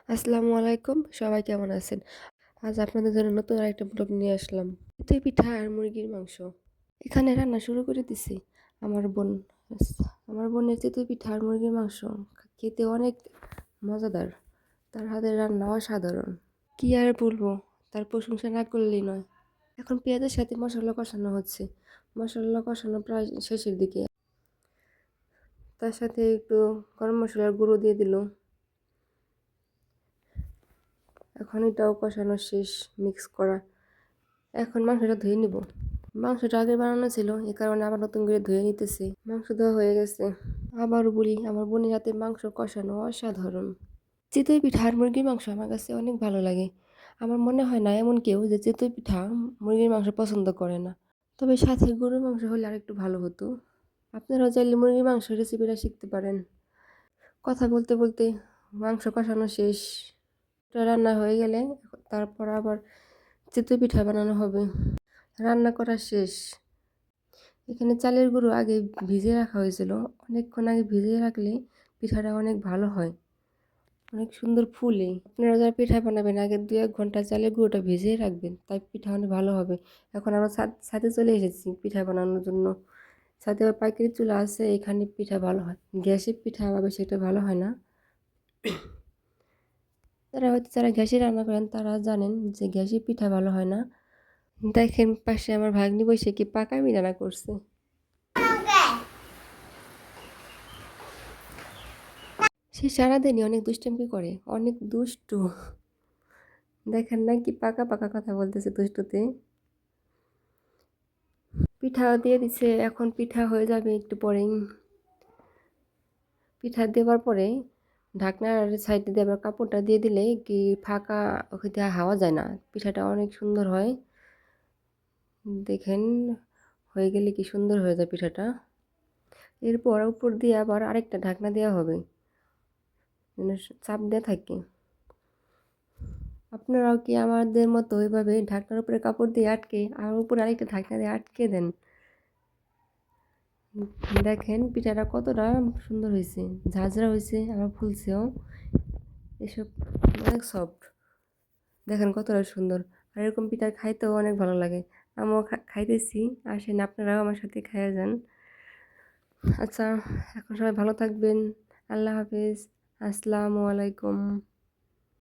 আসসালামু আলাইকুম। সবাই কেমন আছেন? আজ আপনাদের জন্য নতুন আরেকটা ব্লগ নিয়ে আসলাম। চিতই পিঠা আর মুরগির মাংস। এখানে রান্না শুরু করে দিছি। আমার বোন আমার বোনের চিতই পিঠা আর মুরগির মাংস খেতে অনেক মজাদার। তার হাতের রান্না অসাধারণ। কি আর বলবো, তার প্রশংসা না করলেই নয়। এখন পেঁয়াজের সাথে মশলা কষানো হচ্ছে। মশলা কষানো প্রায় শেষের দিকে। তার সাথে একটু গরম মশলার গুঁড়ো দিয়ে দিল। এখন এটাও কষানো শেষ, মিক্স করা। এখন মাংসটা ধুয়ে নিব। মাংসটা আগে বানানো ছিল, এ কারণে আবার নতুন করে ধুয়ে নিতেছি। মাংস ধোয়া হয়ে গেছে। আবারও বলি, আমার বোনের হাতে মাংস কষানো অসাধারণ। চিতই পিঠা আর মুরগির মাংস আমার কাছে অনেক ভালো লাগে। আমার মনে হয় না এমন কেউ যে চিতই পিঠা মুরগির মাংস পছন্দ করে না। তবে সাথে গরুর মাংস হলে আরেকটু ভালো হতো। আপনারাও চাইলে মুরগির মাংস রেসিপিটা শিখতে পারেন। কথা বলতে বলতে মাংস কষানো শেষ। এটা রান্না হয়ে গেলে তারপর আবার চিতই পিঠা বানানো হবে। রান্না করা শেষ। এখানে চালের গুঁড়ো আগে ভিজিয়ে রাখা হয়েছিল। অনেকক্ষণ আগে ভিজিয়ে রাখলে পিঠাটা অনেক ভালো হয়, অনেক সুন্দর ফুলে। আপনারা যারা পিঠা বানাবেন আগে 2-1 ঘন্টা চালের গুঁড়োটা ভিজিয়ে রাখবেন, তাই পিঠা অনেক ভালো হবে। এখন আমরা ছাদে চলে এসেছি পিঠা বানানোর জন্য। ছাদে আবার পাইকারি চুলা আছে, এখানে পিঠা ভালো হয়। গ্যাসের পিঠা আবার সেটা ভালো হয় না। যারা গ্যাসে রান্না করেন তারা জানেন যে গ্যাসের পিঠা ভালো হয় না। দেখেন পাশে আমার ভাগ্নি বসে কি পাকামি রান্না করছে। সে সারাদিনই অনেক দুষ্টামি করে, অনেক দুষ্টু। দেখেন না কি পাকা পাকা কথা বলতেছে দুষ্টুতে। পিঠা দিয়ে দিছে, এখন পিঠা হয়ে যাবে একটু পরেই। পিঠা দেওয়ার পরে ঢাকনার সাইডে দিয়ে আবার কাপড়টা দিয়ে দিলে কি ফাঁকা ওখানে হাওয়া যায় না, পিঠাটা অনেক সুন্দর হয়। দেখেন হয়ে গেলে কি সুন্দর হয়ে যায় পিঠাটা। এরপর উপর দিয়ে আবার আরেকটা ঢাকনা দেওয়া হবে, যেন চাপ দিয়ে থাকে। আপনারাও কি আমাদের মতো ওইভাবে ঢাকনার উপরে কাপড় দিয়ে আটকে আর উপরে আরেকটা ঢাকনা দিয়ে আটকে দেন? দেখেন পিঠাটা কতটা সুন্দর হয়েছে, ঝাঁঝরা হয়েছে আবার ফুলছেও। এসব অনেক সফট, দেখেন কতটা সুন্দর। আর এরকম পিঠা খাইতেও অনেক ভালো লাগে। আমিও খাইতেছি, আসেন আপনারাও আমার সাথে খাইয়া যান। আচ্ছা, এখন সবাই ভালো থাকবেন। আল্লাহ হাফেজ। আসসালামু আলাইকুম।